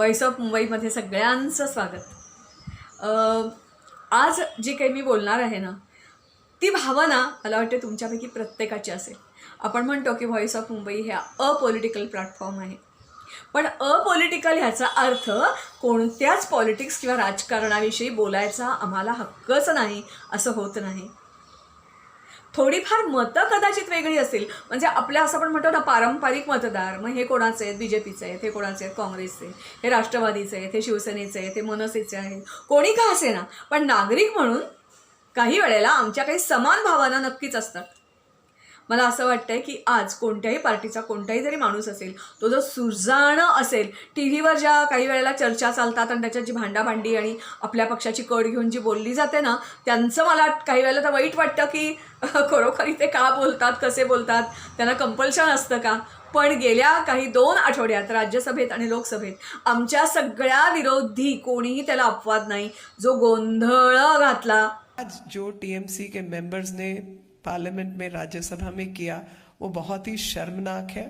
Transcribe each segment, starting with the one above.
Voice of मुंबईमध्ये सगळ्यांचं स्वागत। आज जी काही मी बोलणार आहे ना, ती भावना मला वाटते तुमच्यापैकी प्रत्येकाची असेल। आपण म्हणतो की व्हॉइस ऑफ मुंबई हे अपॉलिटिकल प्लॅटफॉर्म आहे, पण अपॉलिटिकल ह्याचा अर्थ कोणत्याच पॉलिटिक्स किंवा राजकारणाविषयी बोलायचा आम्हाला हक्कच नाही असं होत नाही। थोडीफार मतं कदाचित वेगळी असेल, म्हणजे आपल्या असं आपण म्हणतो ना पारंपरिक मतदार, मग हे कोणाचे आहेत, बीजेपीचे आहेत, हे कोणाचे आहेत, काँग्रेसचे, हे राष्ट्रवादीचे आहेत, हे शिवसेनेचे आहेत, हे मनसेचे आहेत, कोणी का असे ना, पण नागरिक म्हणून काही वेळेला आमच्या काही समान भावना नक्कीच असतात। मला असं वाटतंय की आज कोणत्याही पार्टीचा कोणताही जरी माणूस असेल, तो जो सुजाण असेल, टी व्हीवर ज्या काही वेळेला चर्चा चालतात आणि त्याच्यात जी भांडाभांडी आणि आपल्या पक्षाची कड घेऊन जी बोलली जाते ना, त्यांचं मला काही वेळेला तर वाईट वाटतं की खरोखरी ते का बोलतात, कसे बोलतात, त्यांना कंपल्शन असतं का। पण गेल्या काही 2 आठवड्यात राज्यसभेत आणि लोकसभेत आमच्या सगळ्या विरोधी कोणीही त्याला अपवाद नाही, जो गोंधळ घातला। आज जो टीएमसी के मेंबर्स ने पार्लियामेंट में राज्यसभा में किया वो बहुत ही शर्मनाक है।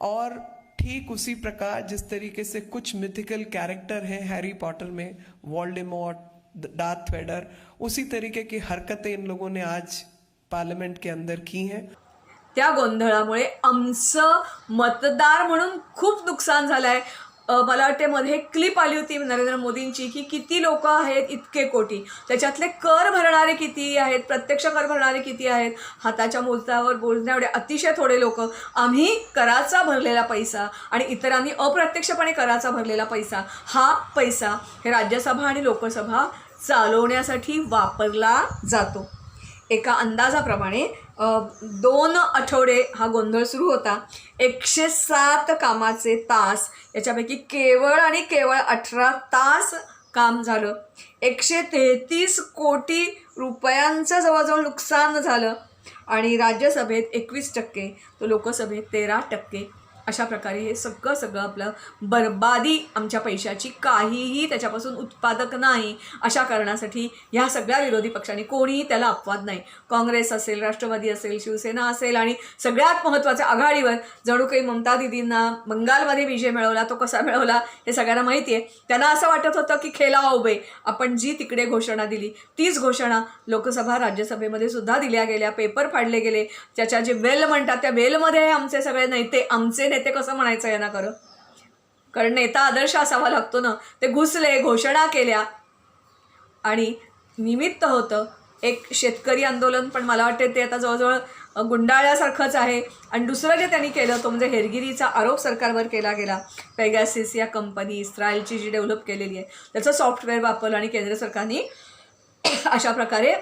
और ठीक उसी प्रकार जिस तरीके से कुछ मिथिकल कैरेक्टर हैं हैरी पॉटर में, वोल्डेमॉर्ट, डार्थ वेडर, उसी तरीके की हरकतें इन लोगों ने आज पार्लियामेंट के अंदर की हैं। त्या गोंधळामुळे आमचं मतदार म्हणून खूप नुकसान झालं आहे। मला वाटते मध्ये क्लिप आली होती नरेंद्र मोदींची की किती लोक आहेत, इतके कोटी, त्याच्यातले कर भरणारे किती आहेत, प्रत्यक्ष कर भरणारे किती आहेत, हाताच्या मोजण्यावर बोलण्या एवढे अतिशय थोडे लोक। आम्ही कराचा भरलेला पैसा आणि इतरांनी अप्रत्यक्षपणे कराचा भरलेला पैसा, हा पैसा हे राज्यसभा आणि लोकसभा चालवण्यासाठी वापरला जातो। एका अंदाजाप्रमाणे 2 आठवडे हा गोंधळ सुरू होता। 107 कामाचे तास, याच्यापैकी केवळ आणि केवळ 18 तास काम झालं। 133 कोटी रुपयांचं जवळजवळ नुकसान झालं आणि राज्यसभेत 21%, तो लोकसभेत 13%, अशा प्रकारे हे सगळं आपलं बर्बादी आमच्या पैशाची, काहीही त्याच्यापासून उत्पादक नाही अशा कारणासाठी ह्या सगळ्या विरोधी पक्षांनी, कोणीही त्याला अपवाद नाही, काँग्रेस असेल, राष्ट्रवादी असेल, शिवसेना असेल आणि सगळ्यात महत्त्वाच्या आघाडीवर जणू काही ममता दिदींना बंगालमध्ये विजय मिळवला, तो कसा मिळवला हे सगळ्यांना माहिती आहे। त्यांना असं वाटत होतं की खेलाओ बे, आपण जी तिकडे घोषणा दिली तीच घोषणा लोकसभा राज्यसभेमध्ये सुद्धा दिल्या गेल्या, पेपर फाडले गेले, त्याच्या जे वेल म्हणतात त्या वेलमध्ये आमचे सगळे नेते, आमचे नेते कसं म्हणायचं यांना खरं, कारण नेता आदर्श असावा लागतो ना, ते घुसले, घोषणा केल्या आणि निमित्त होतं एक शेतकरी आंदोलन, पण मला वाटते ते आता जवळजवळ गुंडाळल्यासारखंच आहे। आणि दुसरं जे त्यांनी केलं तो म्हणजे हेरगिरीचा आरोप सरकारवर केला गेला। पेगासिस या कंपनी इस्रायलची जी डेव्हलप केलेली आहे त्याचं सॉफ्टवेअर वापरलं आणि केंद्र सरकारने अशा प्रकारे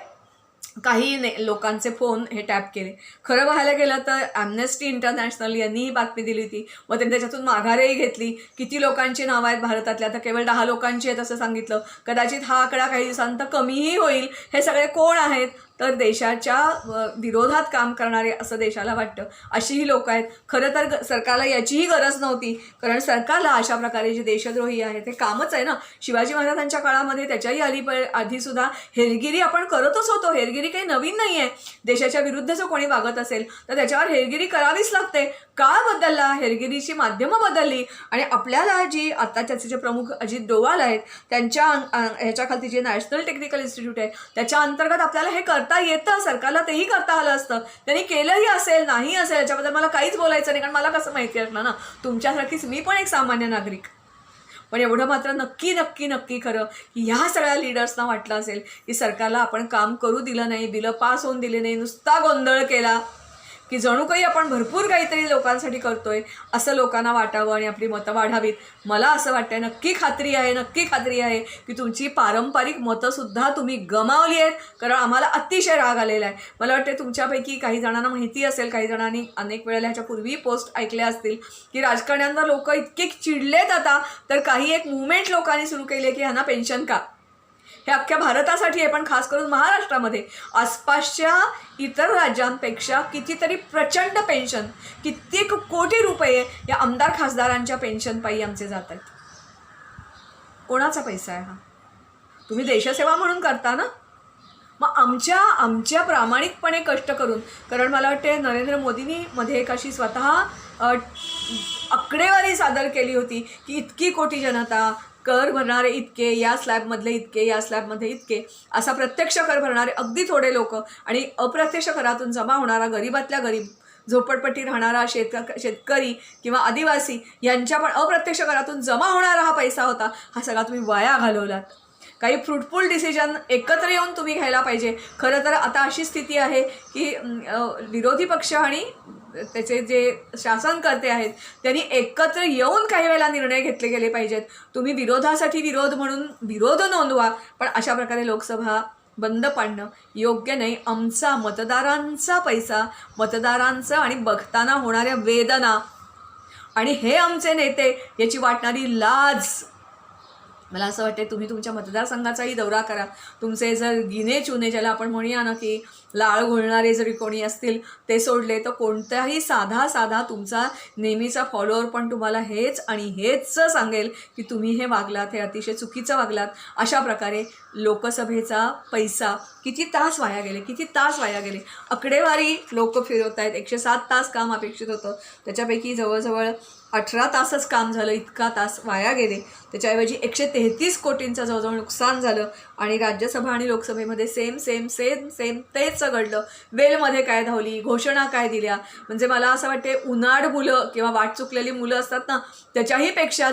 काही लोकांचे फोन हे टॅप केले। खरं पाहायला गेलं तर ॲम्नेस्टी इंटरनॅशनल यांनी ही बातमी दिली होती व त्यांनी त्याच्यातून माघारही घेतली। किती लोकांची नावं आहेत भारतातल्या, तर केवळ 10 लोकांची आहेत असं सांगितलं। कदाचित हा आकडा काही दिवसांत कमीही होईल। हे सगळे कोण आहेत, तर देशाच्या विरोधात काम करणारे असं देशाला वाटतं, अशी ही लोक आहेत। खरं तर सरकारला याचीही गरज नव्हती, कारण सरकारला अशा प्रकारे जे देशद्रोही आहेत हे कामच आहे ना। शिवाजी महाराजांच्या काळामध्ये त्याच्याही आधीसुद्धा हेरगिरी आपण करतच होतो, हेरगिरी काही नवीन नाही आहे। देशाच्या विरुद्ध जर कोणी वागत असेल तर त्याच्यावर हेरगिरी करावीच लागते। काळ बदलला, हेरगिरीची माध्यमं बदलली आणि आपल्याला जी आताच्याचे जे प्रमुख अजित डोवाल आहेत त्यांच्या ह्याच्याखालती जे नॅशनल टेक्निकल इन्स्टिट्यूट आहे त्याच्या अंतर्गत आपल्याला हे करता येतं। सरकारला तेही करता आलं असतं, त्यांनी केलंही असेल, नाही असेल याच्याबद्दल मला काहीच बोलायचं नाही, कारण मला कसं माहिती असणार ना, तुमच्यासारखीच मी पण एक सामान्य नागरिक। पण एवढं मात्र नक्की खरं की ह्या सगळ्या लीडर्सना वाटलं असेल की सरकारला आपण काम करू दिलं नाही, बिलं पास होऊन दिले नाही, नुसता गोंधळ केला की जणू काही आपण भरपूर काहीतरी लोकांसाठी करतोय असं लोकांना वाटावं आणि आपली मतं वाढावीत। मला असं वाटतंय, नक्की खात्री आहे की तुमची पारंपरिक मतंसुद्धा तुम्ही गमावली आहेत, कारण आम्हाला अतिशय राग आलेला आहे। मला वाटते तुमच्यापैकी काही जणांना माहिती असेल, काही जणांनी अनेक वेळेला ह्याच्यापूर्वी पोस्ट ऐकल्या असतील की राजकारण्यांवर लोक इतके चिडलेत आता, तर काही एक मुवमेंट लोकांनी सुरू केली की ह्यांना पेन्शन का। हे अख्ख्या भारतासाठी आहे, पण खास करून महाराष्ट्रामध्ये आसपासच्या इतर राज्यांपेक्षा कितीतरी प्रचंड पेन्शन, कित्येक कोटी रुपये या आमदार खासदारांच्या पेन्शन पायी आमचे जात आहेत। कोणाचा पैसा आहे हा? तुम्ही देशसेवा म्हणून करता ना, मग आमच्या प्रामाणिकपणे कष्ट करून, कारण मला वाटते नरेंद्र मोदींनी मध्ये एक अशी स्वतः आकडेवारी सादर केली होती की इतकी कोटी जनता, कर भरणारे इतके, या स्लॅबमधले इतके, या स्लॅबमध्ये इतके, असा प्रत्यक्ष कर भरणारे अगदी थोडे लोक आणि अप्रत्यक्ष करातून जमा होणारा गरीबातल्या गरीब, झोपडपट्टी राहणारा शेतकरी किंवा आदिवासी यांच्या पण अप्रत्यक्ष करातून जमा होणारा हा पैसा होता, हा सगळा तुम्ही वाया घालवलात. काही फ्रुटफुल डिसिजन एकत्र येऊन तुम्ही घ्यायला पाहिजे. खरं तर आता अशी स्थिती आहे की विरोधी पक्ष आणि त्याचे जे शासनकर्ते आहेत त्यांनी एकत्र येऊन काही वेळेला निर्णय घेतले गेले पाहिजेत. तुम्ही विरोधासाठी विरोध म्हणून विरोध नोंदवा, पण अशा प्रकारे लोकसभा बंद पाडणं योग्य नाही. आमचा मतदारांचा पैसा, मतदारांचं आणि बघताना होणाऱ्या वेदना आणि हे आमचे नेते याची वाटणारी लाज, मला असं वाटते तुम्ही तुमच्या मतदारसंघाचाही दौरा करा. तुमचे जर गिने चुने, ज्याला आपण म्हणूया ना की लाळ घोळणारे जरी कोणी असतील ते सोडले, तर कोणताही साधा तुमचा नेहमीचा फॉलोअर पण तुम्हाला हेच आणि हेच सांगेल की तुम्ही हे वागलात, हे अतिशय चुकीचं वागलात. अशा प्रकारे लोकसभेचा पैसा किती तास वाया गेले. आकडेवारी लोक फिरवत आहेत. 107 तास काम अपेक्षित होतं, त्याच्यापैकी जवळजवळ 18 तासच काम झालं, इतका तास वाया गेले. त्याच्याऐवजी 133 कोटींचं जवळजवळ नुकसान झालं. आणि राज्यसभा आणि लोकसभेमध्ये सेम तेच घडलं. वेलमध्ये काय धावली, घोषणा काय दिल्या, म्हणजे मला असं वाटते उन्हाळ मुलं किंवा वाट चुकलेली मुलं असतात ना, त्याच्याही पेक्षा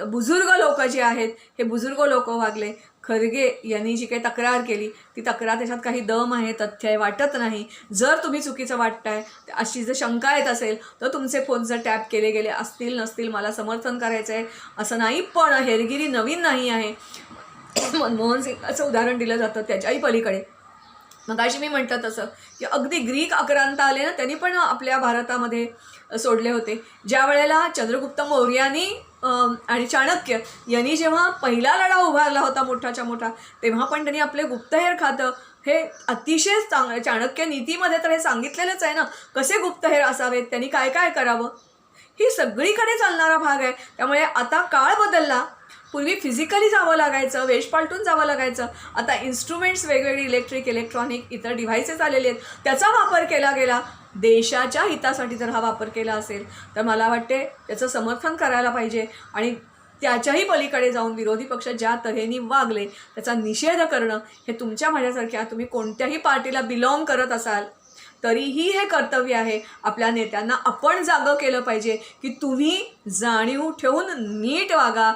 बुजुर्ग लोक जे आहेत हे बुजुर्ग लोक वागले. खरगे यांनी जी काही तक्रार केली ती तक्रार, त्याच्यात काही दम आहे, तथ्य आहे, वाटत नाही. जर तुम्ही चुकीचं वाटताय अशी जर शंका येत असेल तर तुमचे फोन जर टॅप केले गेले असतील नसतील मला समर्थन करायचं आहे असं नाही. पण हेरगिरी नवीन नाही आहे. मनमोहन सिंगाचं उदाहरण दिलं जातं, त्याच्याही पलीकडे मग अशी मी म्हटलं तसं की अगदी ग्रीक आक्रांत आले ना, त्यांनी पण आपल्या भारतामध्ये सोडले होते. ज्या वेळेला चंद्रगुप्त मौर्यानी आणि चाणक्य यांनी जेव्हा पहिला लढा उभारला होता मोठाच्या मोठा, तेव्हा पण त्यांनी आपले गुप्तहेर खातं हे अतिशय चाणक्य नीतीमध्ये तर हे सांगितलेलंच आहे ना, कसे गुप्तहेर असावेत, त्यांनी काय काय करावं, ही सगळीकडे चालणारा भाग आहे. त्यामुळे आता काळ बदलला. पूर्वी फिजिकली जावं लागायचं, वेश पालटून जावं लागायचं. आता इन्स्ट्रुमेंट्स वेगवेगळे इलेक्ट्रॉनिक इतर डिव्हाइसेस आलेले आहेत, त्याचा वापर केला गेला. देशाच्या हितासाठी जर हा वापर केला असेल तर मला वाटते त्याचं समर्थन करायला पाहिजे. आणि त्याच्याही पलीकडे जाऊन विरोधी पक्ष ज्या तऱ्हेने वागले त्याचा निषेध करणं हे तुमच्या माझ्यासारख्या, तुम्ही कोणत्याही पार्टीला बिलॉंग करत असाल तरीही हे कर्तव्य आहे. आपल्या नेत्यांना आपण जागं केलं पाहिजे की तुम्ही जाणीव ठेवून नीट वागा.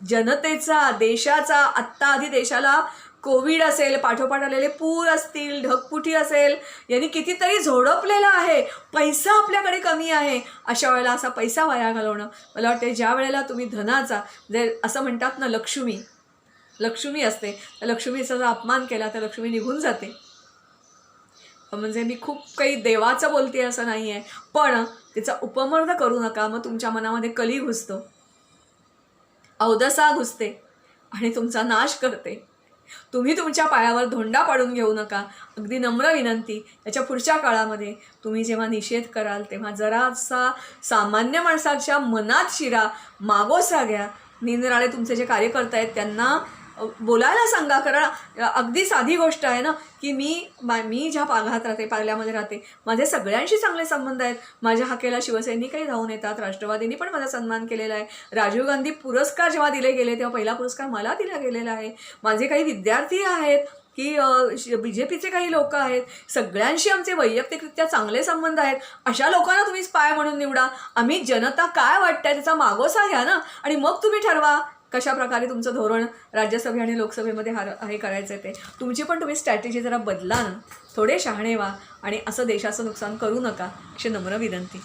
जनतेचा, देशाचा, आत्ता आधी देशाला कोविड असेल, पाठोपाठ आलेले पूर असतील, ढगफुटी असेल, यांनी कितीतरी झोडपलेलं आहे. पैसा आपल्याकडे कमी आहे. अशा वेळेला असा पैसा वाया घालवणं, मला वाटते ज्या वेळेला तुम्ही धनाचा, जे असं म्हणतात ना लक्ष्मी असते, त्या लक्ष्मीचा जर अपमान केला तर लक्ष्मी निघून जाते. म्हणजे मी खूप काही देवाचं बोलते असं नाही आहे, पण त्याचा उपमर्द करू नका. मग तुमच्या मनामध्ये कली घुसतो, अवदसा घुसते आणि तुमचा नाश करते. तुम्ही तुमच्या पायावर धोंडा पाडून घेऊ नका. अगदी नम्र विनंती, त्याच्या पुढच्या काळामध्ये तुम्ही जेव्हा निषेध कराल तेव्हा जरासा सामान्य माणसाच्या मनात शिरा, मागोसा घ्या. निरनिराळे तुमचे जे कार्यकर्ते आहेत त्यांना बोलायला सांगा. कारण अगदी साधी गोष्ट आहे ना की मी ज्या भागात राहते, पार्ल्यामध्ये राहते, माझे सगळ्यांशी चांगले संबंध आहेत. माझ्या हाकेला शिवसैनिकही धावून येतात, राष्ट्रवादींनी पण माझा सन्मान केलेला आहे. राजीव गांधी पुरस्कार जेव्हा दिले गेले तेव्हा पहिला पुरस्कार मला दिला गेलेला आहे. माझे काही विद्यार्थी आहेत की BJPचे काही लोक आहेत, सगळ्यांशी आमचे वैयक्तिकरित्या चांगले संबंध आहेत. अशा लोकांना तुम्ही स्पाय म्हणून निवडा. आम्ही जनता काय वाटतंय त्याचा मागोसा घ्या ना, आणि मग तुम्ही ठरवा कशा प्रकारे तुमचं धोरण राज्यसभे आणि लोकसभेमध्ये हे करायचं ते. तुम्ही स्ट्रॅटेजी जरा बदला ना, थोडे शहाणे व्हा आणि असं देशाचं नुकसान करू नका, अशी नम्र विनंती.